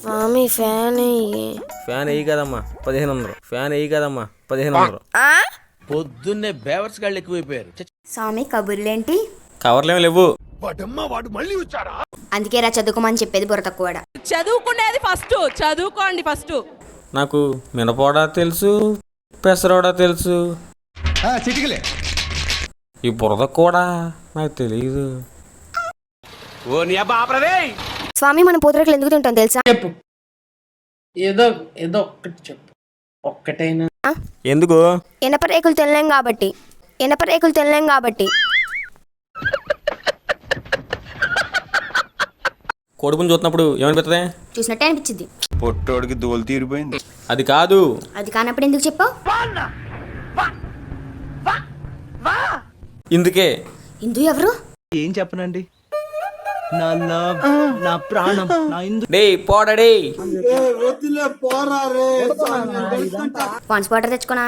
స్వామి fan fan వేయి కదమ్మా 1500. Fan వేయి కదమ్మా 1500. పొద్దున్నే బేవర్స్ గాళ్ళు ఎక్కువైపోయారు. స్వామి కబుర్లేంటి? కవర్లేమి లేవు. అందుకే రా చదువుకోమని చెప్పేది బుర్ర తక్కువ. చదువుకునేది ఫస్ట్, చదువుకోండి ఫస్ట్. నాకు మినపోడా తెలుసు, పెసరోడా తెలుసు, ఈ బురద కూడా నాకు తెలియదు. స్వామి మనం పూతరేకులు ఎందుకు తింటాం తెలుసా? చెప్పు, ఏదో ఏదో ఒక్కటి చెప్పు, ఒక్కటైనా. ఎందుకు? ఇనప రేకులు తినలేం కాబట్టి. ఇనప రేకులు తినలేం కాబట్టి. కోడిపుని చూస్తున్నప్పుడు ఏమనిపిస్తుంది? చూసినట్టే అనిపించింది. పొట్టోడికి దోలు తీరిపోయింది. అది కాదు. అది కానప్పుడు ఎందుకు చెప్పావు? ఇందుకే. ఇందు ఎవరు? ఏం చెప్పనండి, నా లవ్, నా ప్రాణం, నా ఇందు. డే పోడడే. పాన్స్ వాటర్ తెచ్చుకోనా?